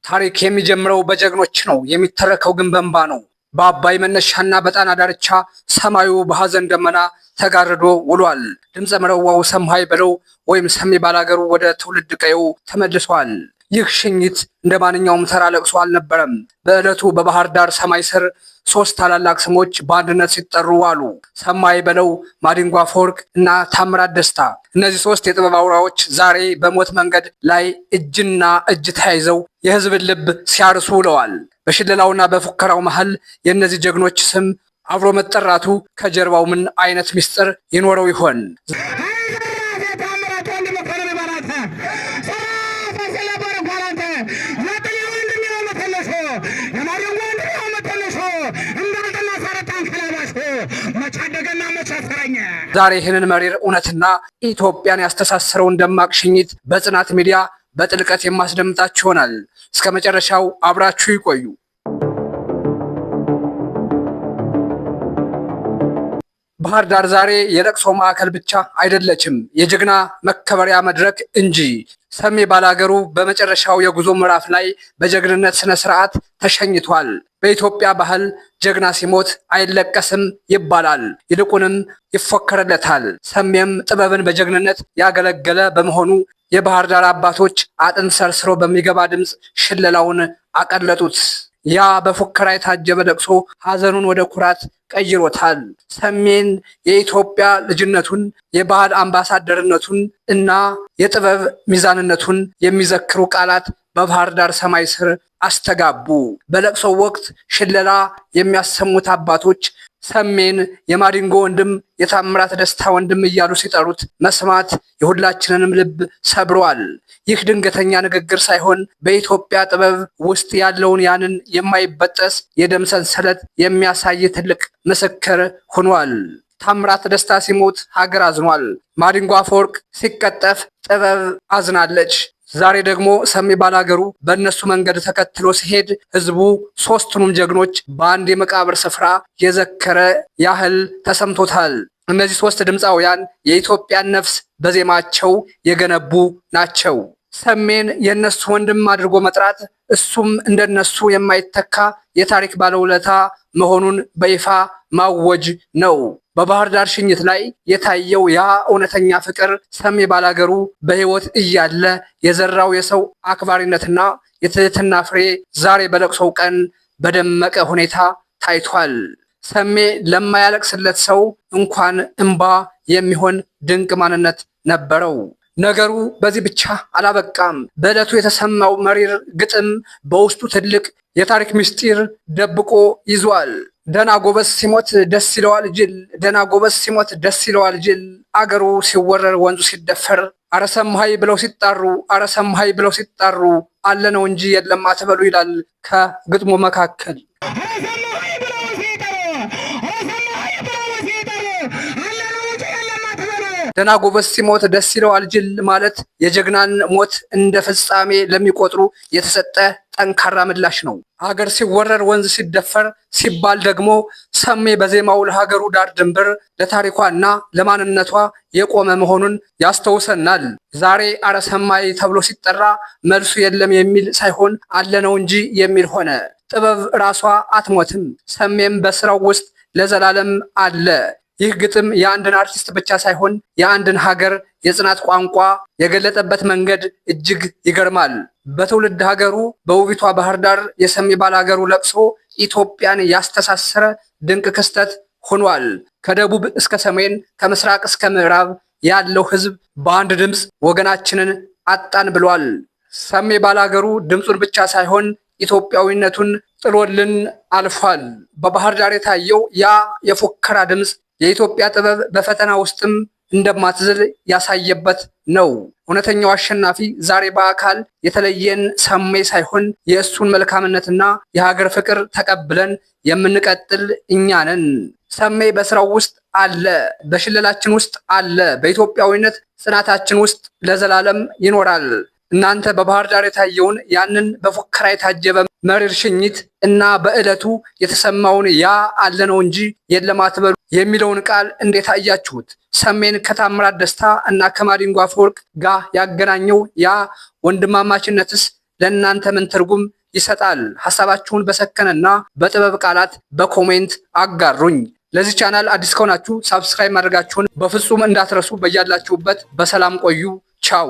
ታሪክ የሚጀምረው በጀግኖች ነው፣ የሚተረከው ግን በእንባ ነው። በአባይ መነሻና በጣና ዳርቻ ሰማዩ በሐዘን ደመና ተጋርዶ ውሏል። ድምፀ መረዋው ሰምሃይ በለው ወይም ሰሜ ባላገሩ ወደ ትውልድ ቀየው ተመልሷል። ይህ ሽኝት እንደ ማንኛውም ተራ ለቅሶ አልነበረም። በዕለቱ በባህር ዳር ሰማይ ስር ሶስት ታላላቅ ስሞች በአንድነት ሲጠሩ አሉ። ሰማይ በለው፣ ማዲንጎ አፈወርቅ እና ታምራት ደስታ። እነዚህ ሶስት የጥበብ አውራዎች ዛሬ በሞት መንገድ ላይ እጅና እጅ ተያይዘው የህዝብን ልብ ሲያርሱ ውለዋል። በሽለላውና በፉከራው መሃል የእነዚህ ጀግኖች ስም አብሮ መጠራቱ ከጀርባው ምን አይነት ምስጢር ይኖረው ይሆን? ዛሬ ይህንን መሪር እውነትና ኢትዮጵያን ያስተሳሰረውን ደማቅ ሽኝት በጽናት ሚዲያ በጥልቀት የማስደምጣችሁ ይሆናል። እስከ መጨረሻው አብራችሁ ይቆዩ። ባህር ዳር ዛሬ የለቅሶ ማዕከል ብቻ አይደለችም፣ የጀግና መከበሪያ መድረክ እንጂ። ሰሜ ባላገሩ በመጨረሻው የጉዞ ምዕራፍ ላይ በጀግንነት ስነ ስርዓት ተሸኝቷል። በኢትዮጵያ ባህል ጀግና ሲሞት አይለቀስም ይባላል፣ ይልቁንም ይፎከርለታል። ሰሜም ጥበብን በጀግንነት ያገለገለ በመሆኑ የባህር ዳር አባቶች አጥንት ሰርስሮ በሚገባ ድምፅ ሽለላውን አቀለጡት። ያ በፉከራ የታጀበ ለቅሶ ሐዘኑን ወደ ኩራት ቀይሮታል። ሰሜን የኢትዮጵያ ልጅነቱን፣ የባህል አምባሳደርነቱን እና የጥበብ ሚዛንነቱን የሚዘክሩ ቃላት በባህር ዳር ሰማይ ስር አስተጋቡ። በለቅሶው ወቅት ሽለላ የሚያሰሙት አባቶች ሰሜን የማዲንጎ ወንድም፣ የታምራት ደስታ ወንድም እያሉ ሲጠሩት መስማት የሁላችንንም ልብ ሰብሯል። ይህ ድንገተኛ ንግግር ሳይሆን በኢትዮጵያ ጥበብ ውስጥ ያለውን ያንን የማይበጠስ የደም ሰንሰለት የሚያሳይ ትልቅ ምስክር ሆኗል። ታምራት ደስታ ሲሞት ሀገር አዝኗል። ማዲንጎ አፈወርቅ ሲቀጠፍ ጥበብ አዝናለች። ዛሬ ደግሞ ሰሜ ባላገሩ በእነሱ መንገድ ተከትሎ ሲሄድ ህዝቡ ሶስቱንም ጀግኖች በአንድ የመቃብር ስፍራ የዘከረ ያህል ተሰምቶታል። እነዚህ ሶስት ድምፃውያን የኢትዮጵያን ነፍስ በዜማቸው የገነቡ ናቸው። ሰሜን የእነሱ ወንድም አድርጎ መጥራት እሱም እንደነሱ የማይተካ የታሪክ ባለውለታ መሆኑን በይፋ ማወጅ ነው። በባህር ዳር ሽኝት ላይ የታየው ያ እውነተኛ ፍቅር ሰሜ ባላገሩ በህይወት እያለ የዘራው የሰው አክባሪነትና የትህትና ፍሬ ዛሬ በለቅሶው ቀን በደመቀ ሁኔታ ታይቷል። ሰሜ ለማያለቅስለት ሰው እንኳን እንባ የሚሆን ድንቅ ማንነት ነበረው። ነገሩ በዚህ ብቻ አላበቃም። በዕለቱ የተሰማው መሪር ግጥም በውስጡ ትልቅ የታሪክ ምስጢር ደብቆ ይዟል። ደና ጎበዝ ሲሞት ደስ ይለዋል ጅል፣ ደና ጎበዝ ሲሞት ደስ ይለዋል ጅል፣ አገሩ ሲወረር ወንዙ ሲደፈር፣ አረሰምሃይ ብለው ሲጣሩ፣ አረሰምሃይ ብለው ሲጣሩ፣ አለ ነው እንጂ የለም አትበሉ ይላል ከግጥሙ መካከል። ደና ጎበዝ ሲሞት ደስ ይለዋል ጅል ማለት የጀግናን ሞት እንደ ፍጻሜ ለሚቆጥሩ የተሰጠ ጠንካራ ምላሽ ነው። ሀገር ሲወረር ወንዝ ሲደፈር ሲባል ደግሞ ሰሜ በዜማው ለሀገሩ ዳር ድንበር ለታሪኳና ለማንነቷ የቆመ መሆኑን ያስተውሰናል። ዛሬ አረሰማይ ተብሎ ሲጠራ መልሱ የለም የሚል ሳይሆን አለ ነው እንጂ የሚል ሆነ። ጥበብ ራሷ አትሞትም፣ ሰሜም በስራው ውስጥ ለዘላለም አለ። ይህ ግጥም የአንድን አርቲስት ብቻ ሳይሆን የአንድን ሀገር የጽናት ቋንቋ የገለጠበት መንገድ እጅግ ይገርማል። በትውልድ ሀገሩ በውቢቷ ባህር ዳር የሰሜ ባላገሩ ለቅሶ ኢትዮጵያን ያስተሳሰረ ድንቅ ክስተት ሆኗል። ከደቡብ እስከ ሰሜን፣ ከምስራቅ እስከ ምዕራብ ያለው ሕዝብ በአንድ ድምፅ ወገናችንን አጣን ብሏል። ሰሜ ባላገሩ ድምፁን ብቻ ሳይሆን ኢትዮጵያዊነቱን ጥሎልን አልፏል። በባህር ዳር የታየው ያ የፉከራ ድምፅ የኢትዮጵያ ጥበብ በፈተና ውስጥም እንደማትዝል ያሳየበት ነው። እውነተኛው አሸናፊ ዛሬ በአካል የተለየን ሰሜ ሳይሆን የእሱን መልካምነትና የሀገር ፍቅር ተቀብለን የምንቀጥል እኛ ነን። ሰሜ በስራው ውስጥ አለ፣ በሽለላችን ውስጥ አለ፣ በኢትዮጵያዊነት ጽናታችን ውስጥ ለዘላለም ይኖራል። እናንተ በባህር ዳር የታየውን ያንን በፉከራ የታጀበ መሪር ሽኝት እና በዕለቱ የተሰማውን ያ አለ ነው እንጂ የለም አትበሉ የሚለውን ቃል እንዴት አያችሁት? ሰሜን ከታምራት ደስታ እና ከማዲንጎ አፈወርቅ ጋር ያገናኘው ያ ወንድማማችነትስ ለእናንተ ምን ትርጉም ይሰጣል? ሐሳባችሁን በሰከነና በጥበብ ቃላት በኮሜንት አጋሩኝ። ለዚህ ቻናል አዲስ ከሆናችሁ ሳብስክራይብ ማድረጋችሁን በፍጹም እንዳትረሱ። በያላችሁበት በሰላም ቆዩ። ቻው